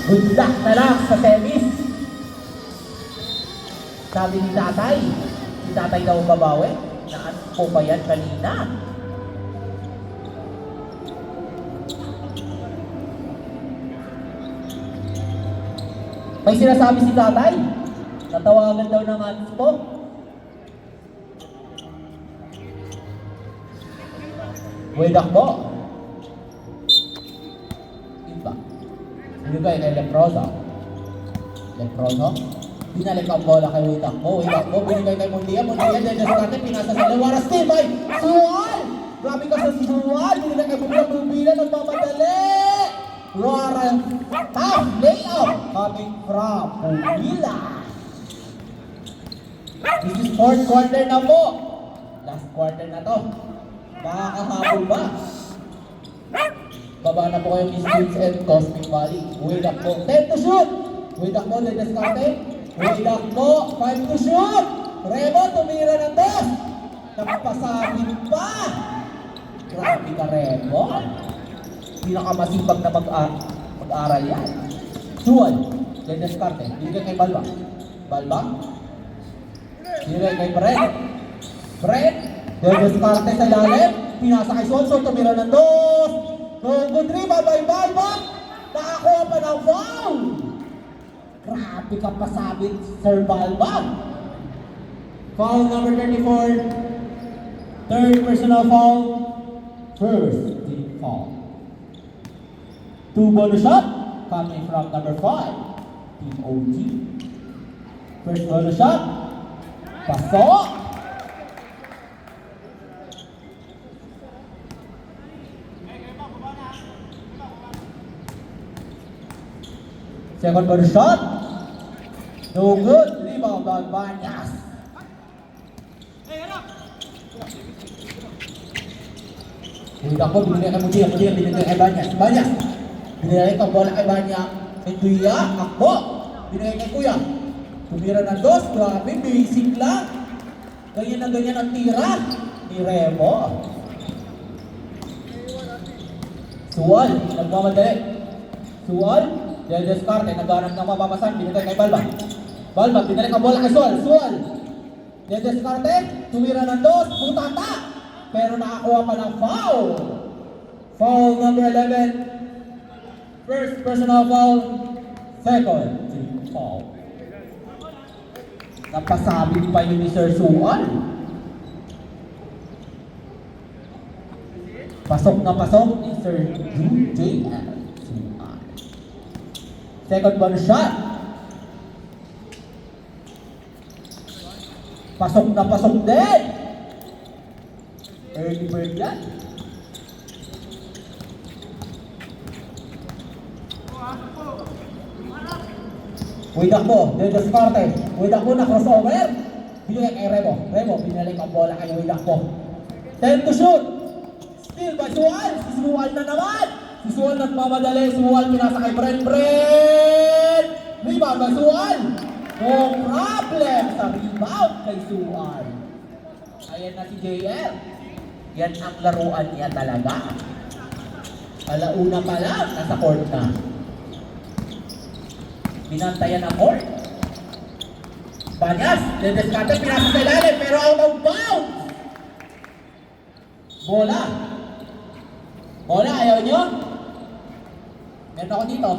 Good luck na lang sa semis. Sabi ni tatay, si tatay daw babawi. Naan po ba yan kanina? May sinasabi si tatay. Natawagan daw ng anis po. Wedak po. Iba. Binigay kay Leproso. Leproso. Binalik ang bola kay Wedak po. Wedak po. Binigay kay Mundia. Mundia. Dennis natin. Pinasa sa Lawara. Steve by Suwal. Grabe ka sa Suwal. Binigay kay Bubila. Nagmamadali. Lawara. Tough layout. Coming from Bubila. This is fourth quarter na po. Last quarter na to. Makakahabol ba? Baba na po kayo Misfits and Cosmic Valley. Wedak po. 10 to shoot! Wedak po, Dennis Carte. Wedak po, 5 to shoot! Remo, tumira ng 2. Napapasabit pa! Grabe ka, Remo. Pinakamasipag na mag-aral yan. Suwal, Dennis Carte. Binigay kay Balba. Balba. Binigay kay Brett. Brett. Dennis Carte sa ilalim. Pinasa kay Sonso. Tumira ng 2. Good rebound by Balba. Nakakuha pa ng foul. Grabe ka pasabit, Sir Balba. Foul number 34. Third personal foul. First team foul. 2 bonus shot coming from number 5. Team OG. First bonus shot. Pasok. Second bonus shot. No good. Rebound by Banyas. Udah ako, binigay kay Mudia. Mudia, binigay kay Banyas. Banyas. Binigay kay bola kay Banyas. Kay Kuya. Ako. Binigay kay Kuya. Tumira ng 2. Grabe, basic lang. Ganyan na ganyan ang tira ni Remo. Suwal. Nagmamadali. Suwal. Dennis Carte, naghanap ng mapapasan, binigay kay Balba. Balba, binalik ang bola kay Suwal. Suwal. Dennis Carte, tumira ng 2, putata. Pero nakakuha pa ng foul. Foul number 11. First personal foul. Second team foul. Napasabit pa yun ni Sir Suwal. Pasok na pasok ni Sir JL. Second bonus shot. Pasok na pasok din. Early bird yan. Widak po, Dennis Carte. Widak po na crossover. Binigay kay Remo. Remo, binalik ang bola kay Widak po. 10 to shoot. Still by Suwal. Si Suwal na naman. Si Suwal nagmamadali. Suwal pinasa kay Brent. Rebound by Suwal. No problem sa rebound kay Suwal. Ayan na si JL. Yan ang laruan niya talaga. Alauna pa lang, nasa court na. Binantayan ang court. Banyas, Dennis Carte, pinasa sa ilalim, pero out of bounds. Bola. Bola, ayaw nyo? Meron ako dito.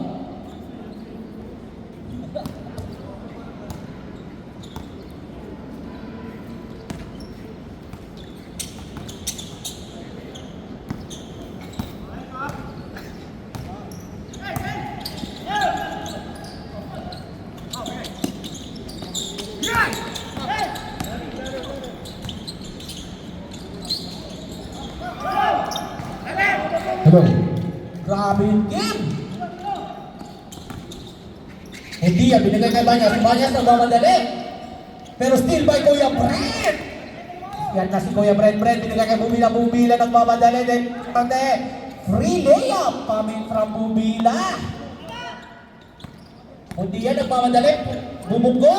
Hello. Grabe yung game. Hindi yan, binigay kay Banyas. Si Banyas nagmamadali. Pero still by Kuya Brent. Yan na si Kuya Brent. Binigay kay Bumila. Nagmamadali din. Free layup coming from Bumila. Hindi yan, nagmamadali. Bumugo.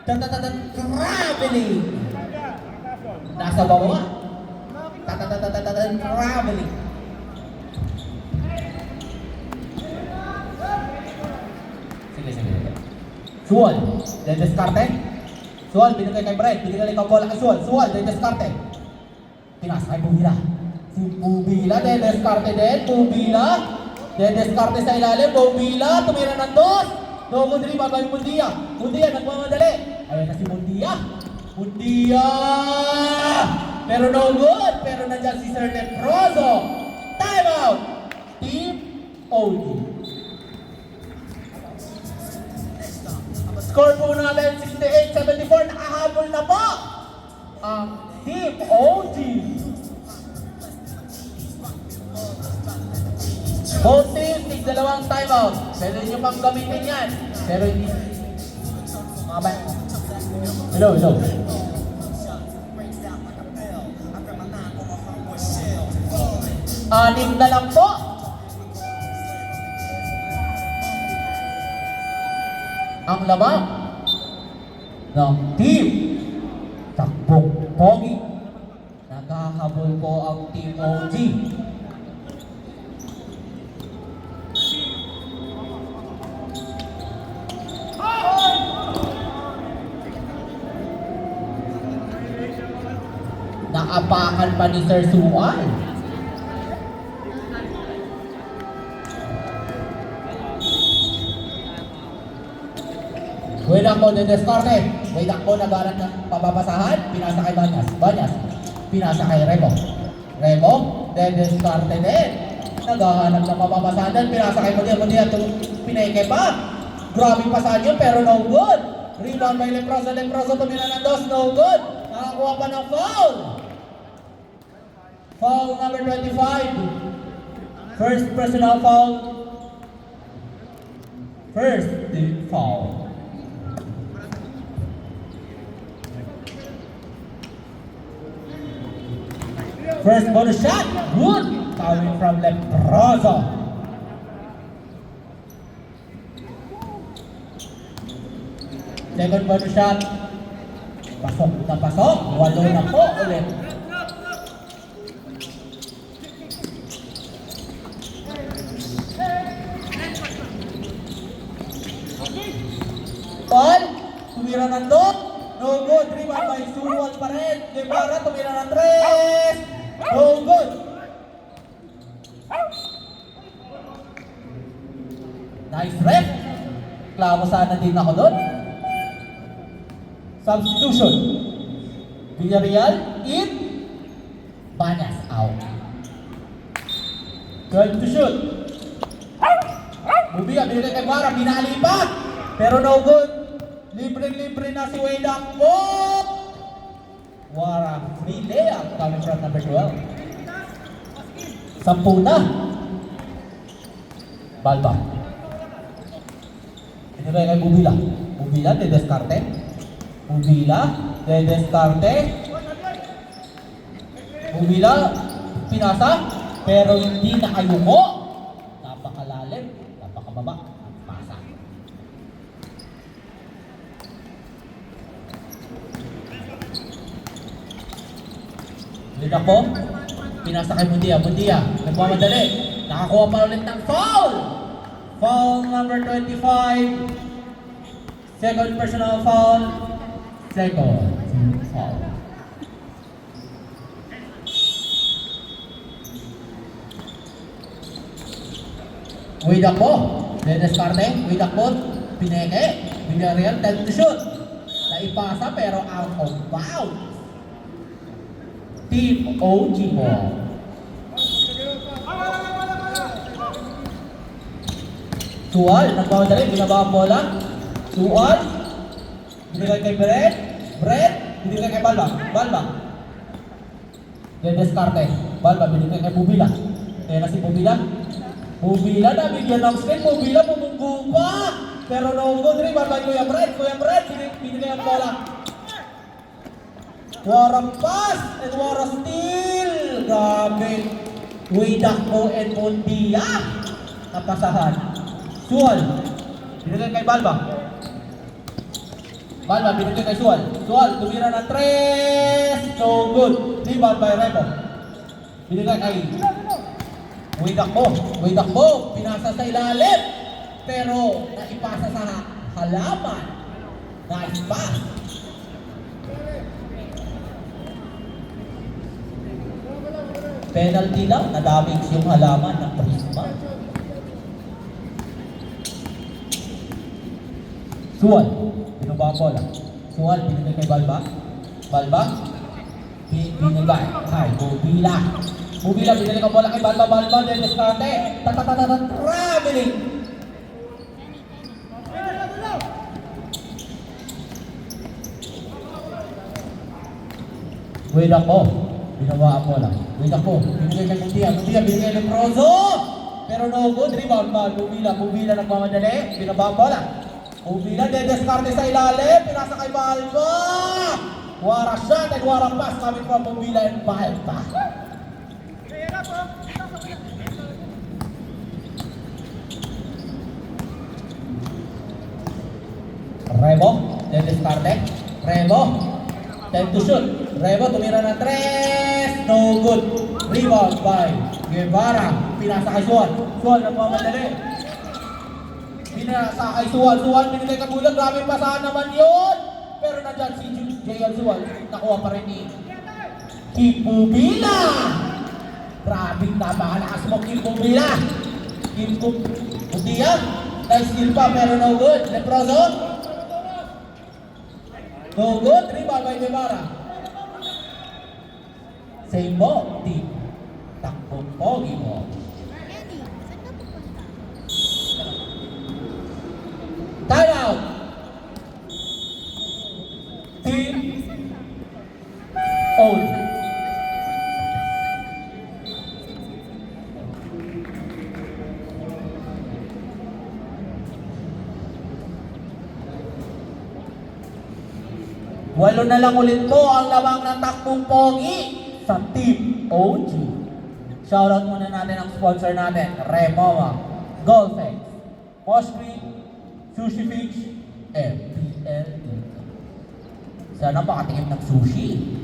Traveling. Nasa baba. Traveling. Sual, diskarte. Sual, binigay kay Brett. Binigay ang bola kay Sual. Sual, diskarte. Pinasa kay Bubila. Si Bubila, diskarte din. Bubila, diskarte sa ilalim. Bubila, tumira ng dos. No good rebound by Mundia. Mundia, nagmamadali. Ayan na si Mundia. Mundia! Pero no good. Pero nandiyan si Sir Leproso. Time out! Team OG. Score po natin 68-74. Nakahabol na po ang Team OG. Both teams, dalawang timeout. Pwede nyo pang gamitin yan. Pero hindi. Mga ba? Hello. Anim na lang po. Ang lamang ng team Takbong Pogi. Naghahabol po ang Team OG. Naapakan pa ni Sir Sual. Wait ako, diskarte. Wait ako, nagaran ng pababasahan. Pinasa kay Banyas. Pinasa kay Remo. Diskarte din. Naghahanap ng pababasahan din. Pinasa kay Mundia. Pineke pa. Grabe pasahan yun, pero no good. Rebound by Leproso. Tumira ng dos, no good. Nakakuha pa ng foul. Foul number 25. First personal foul. First team foul. First bonus shot. Good. Coming from Leproso. Second bonus shot. Pasok. Walo na po ulit. Paul, tumira ng dot. No good. Rebound by Suruan pa rin. Guevara, tumira ng tres. No good. Nice rep. Klaro sana din ako doon. Substitution. Villarreal in. Banyas out. 12 to shoot. Bubia, binigay kay Guevara. Binali pa. Pero no good. Libre na si Wade Akbo. What a free layup coming from number 12. 10 na. Balba. Binigay kay Bubila. Bubila, diskarte. Bubila, pinasa. Pero hindi nakayungo. Napakalalim. Napakababa. Pasa. Dito po, pinasa kay Mundia, nagmamadali, nakakuha pa ulit ng foul! Foul number 25, second personal foul, second foul. Widak po, diskarte, Widak po, Pineke, Villarreal, 10 to shoot. Naipasa pero out of bounds. Team OG ball. Sual, nagmamadali, binaba ang bola. Sual, binigay kay Brett, binigay kay Balba. Diskarte, Balba, binigay kay Bubila. Kaya na si Bubila, nabigyan ng screen, Bubila, bumunggo pa. Pero no good, rebound by Kuya Brett, binigay ang bola. What a pass and what a steal! Grabe! Widakbo and Mundia. Napasahan. Sual. Binigay kay Balba, binigay kay Sual. Tumira ng tres. So good. Rebound by Remo. Binigay kay Widakbo. Pinasa sa ilalim. Pero naipasa sa halaman. Nice pass. Penalty lang, na-damage yung halaman ng Prisma. Suwal, binaba ang bola. Suwal, binigay kay Balba. Balba, binigay kay Bubila. Bubila, binigay ang bola kay Balba. Balba, Dedescarte. Traveling. Wait ako. Binawa ang bola. Wait ako. Binigay kay Mundia. Mundia, binigay ng Prozo. Pero no good. Rebound ba? Bubila nagmamadali. Binaba ang bola. Bubila, Dedescarte sa ilalim. Pinasa kay Balba. Wara shot and wara pass coming from Bubila and Balba. Rebo, Dedescarte. Rebo. Time to shoot. Rebo, tumira ng 3. No good. Rebound by Guevara. Pinasa kay Suwan. Suwan, nagmamadali. Pinasa kay Suwan. Suwan, binigay ka bulag. Grabe pasahan naman yun. Pero nandyan si J.L. Suwan. Nakuha pa rin ni Kibubila. Grabe, napakalakas mo Kibubila. Kibubila. Nice skill pa pero no good. Leproso. No good, rebound by Guevara. Same mo, team. Takbong pogi mo. Time out. Team old. Walo na lang ulit po ang lamang ng takbong pogi sa Team OG. Shoutout muna natin ang sponsor natin, Remova, Golfex, Moshpit, Sushi Fix, FPL. Sana pakatingin ng sushi.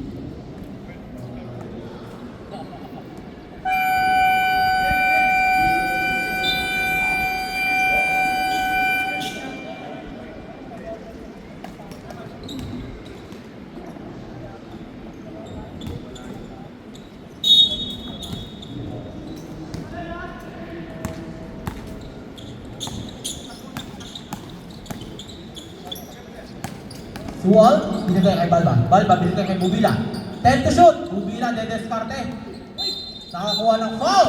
Suwal, binigay kay Balba. Balba, binigay kay Bubila. 10 to shoot. Bubila, Dedescarte. Nakakuha ng foul.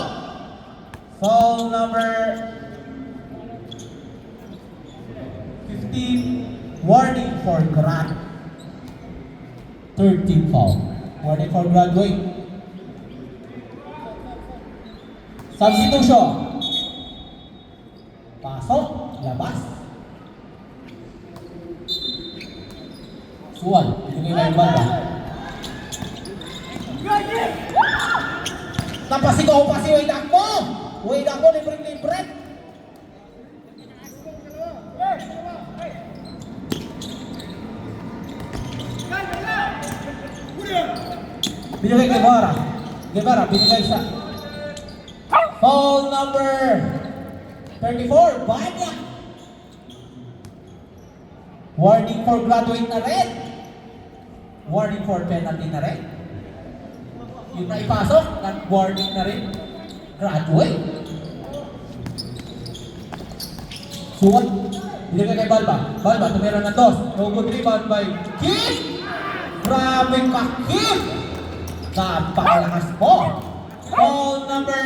Foul number 15. Warning for Grant. 13 foul. Warning for graduate. Substitution. Pasok, labas. Suwan, binigay kay Balba. Napasigaw pa si Wade Akmo! Wade Akmo, libre-libre! Binigay kay Guevara. Guevara, binigay sa foul number 34, Banya! Warning for graduate na rin. Warning for penalty na rin. Yung naipasok, warning na rin. Graduate. Suwan. Binigay kay Balba. Balba, tumira ng 2. No good rebound by Kim. Grabe ka, Kim. Napakalakas mo. Foul number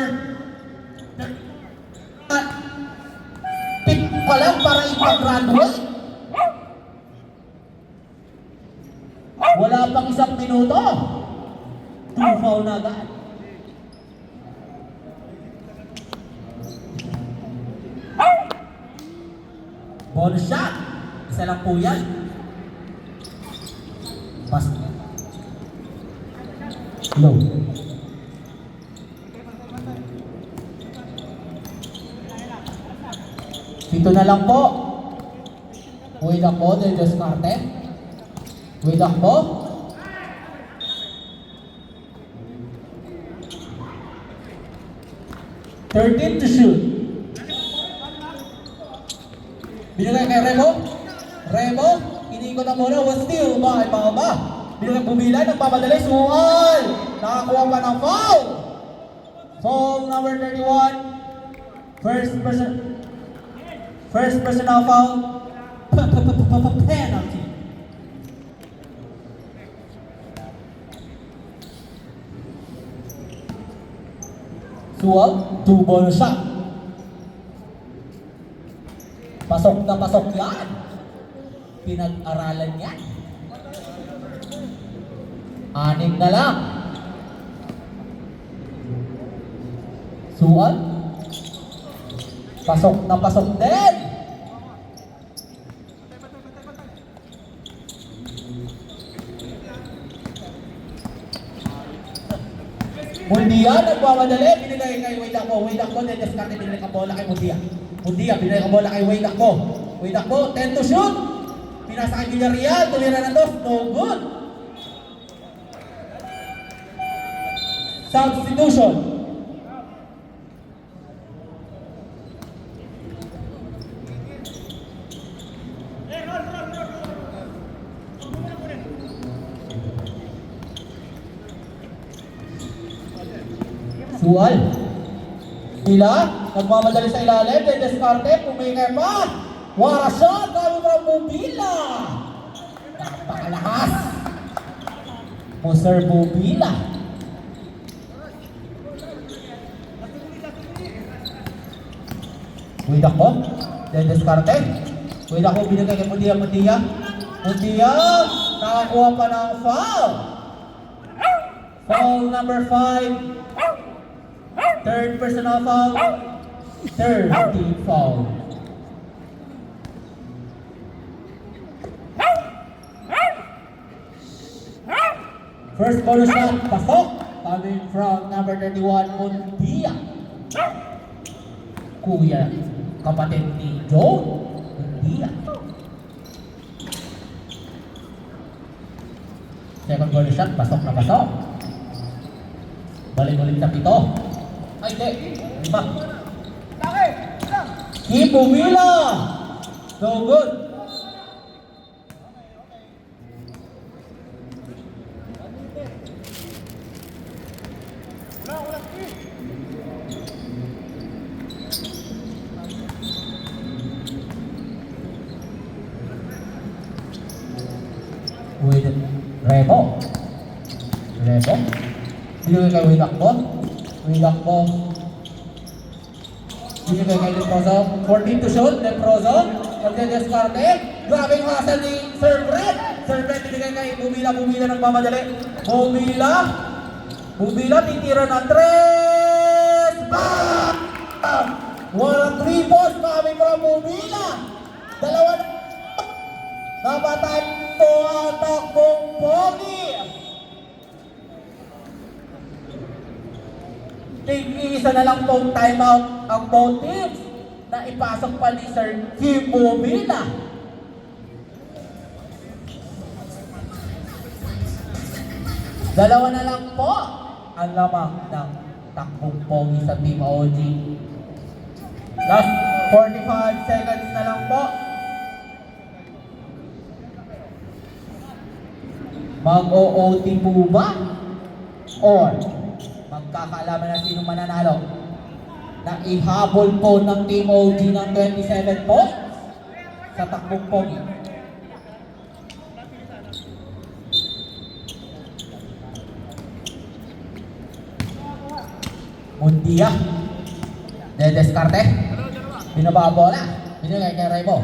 5 pa lang para ipag-graduate. Wala pang 1 minuto. 2 foul na agad. Bonus shot. Isa lang po yan. Pass. Low. Dito na lang po. Wait up po, Dedescarte. Wait up po. Thirteen to shoot. Binigay kay Rebo. Rebo, Ikot na muna, was still by Palma. Bilang bumila, nagpapadali, Sual. Nakakuha pa ng foul. Foul number 31. First personal foul. Penalty. Sual, two-ball shot. Pasok na pasok yan. Pinag-aralan yan. 6 na lang. Sual. Pasok na pasok din. Mundia, nagmamadali. Binigay kay Wade Akbo. Wade Akbo, dedeskarte, binigay ka bola kay Mundia. Mundia, binigay ka bola kay Wade Akbo. Wade Akbo, 10 to shoot. Pinasa kay Villarreal, tumira ng 2. No good. Substitution. Sual. Sila, nagmamadali sa ilalim, dedeskarte, pumingay pa. Wara shot, kami from Bubila. Napakalahas. Sir Bubila. Wade Akbo, dedeskarte. Wade Akbo, binigay kay Mundia. Mundia, nakakuha pa ng foul. Foul number 5. Third personal foul. Third team foul. First bonus shot, pasok. Coming from number 31, Mundia. Kuya, kapatid ni Joe. Mundia. Second bonus shot, pasok na pasok. Balik ulit sa 7. Ay, hindi. 5. Keep Bumila. So good. With Rebo. Binigay kay Wade Akbo. Wade Akbo. Binigay kay Leproso. 14 to shoot. Leproso. Magdedeskarte. Grabe yung hustle ni Sir Brett. Sir Brett binigay kay Bumila. Bumila nagmamadali. Bumila titira ng 3. Bam! Walang 3 balls coming from Bumila. Dalawa na. Napatakbo ang takbong pogi. Tig-isa na lang pong timeout ang both teams na ipasok pa ni Sir Kim Bumila. Dalawa na lang po ang lamang ng takbong pogi sa Team OG. Last 45 seconds na lang po. Mag-OOT po ba? Or magkakaalaman na sino mananalo? Na ihabol po ng Team OG ng 27 points sa takbong pogi. Mundia. Dedeskarte. Binaba ang bola. Binigay kay Rebo.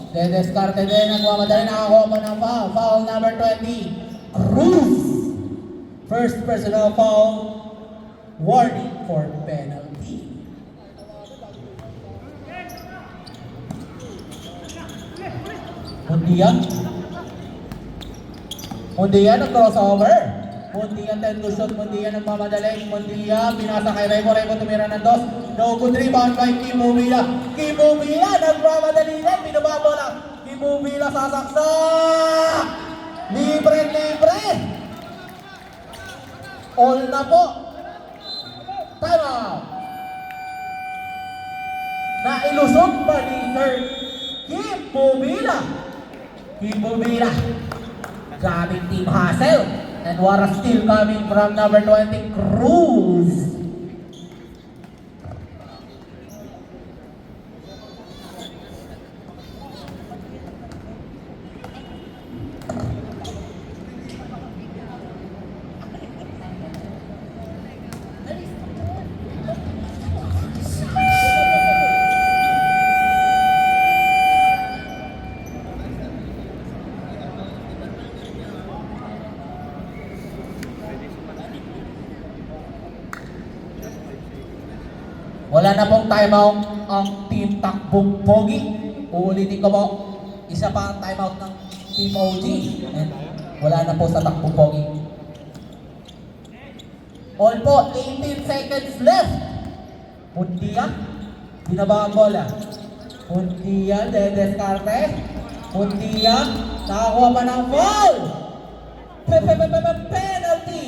Dedeskarte din. Nagmamadali, nakakuha pa ng foul. Foul number 20. Cruz. First personal foul. Warning for penalty. Mundia nag-crossover. Mundia 10 to shoot. Mundia nagmamadali. Mundia pinasa kay Rebo. Rebo tumira ng 2. No good rebound by Kim Bumila. Kim Bumila nagmamadali din. Binababo lang. Kim Bumila sasaksak. Libre. All na po. Time out. Nailusog pa ni Sir Kim Bumila. Team Bumila. Grabing team hustle. And what a steal coming from number 20, Cruz. Wala na pong timeout ang Team Takbong Pogi. Uulitin ko po, isa pa ang timeout ng Team OG. And wala na po sa Takbong Pogi. All po, 18 seconds left. Pundia, binaba ang bola. Pundia, Descarte. Pundia, nakakuha pa ng foul. Penalty.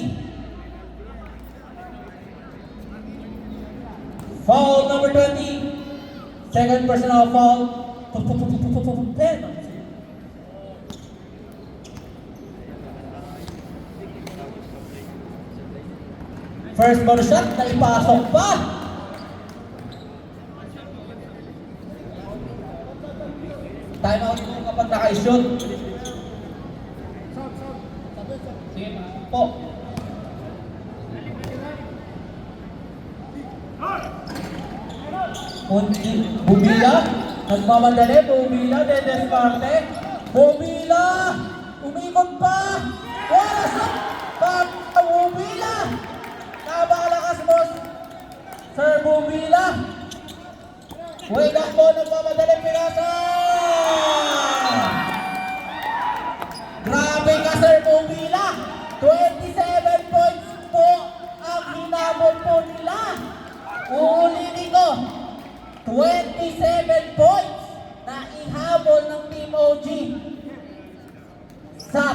Foul number 20. Second personal foul. Penalty. First bonus shot, naipasok pa. Time out po kapag naka-shoot. Sige po. Bumila, nagmamadali, Bumila, Descarte, Bumila, umikot pa, wasak, Bumila, nabalakas mo, Sir Bumila, way back po, nagmamadali, Pinasa, grabe ka Sir Bumila, 27 points po ang hinabol po nila, uulitin ko, 27 points na ihabol ng Team OG sa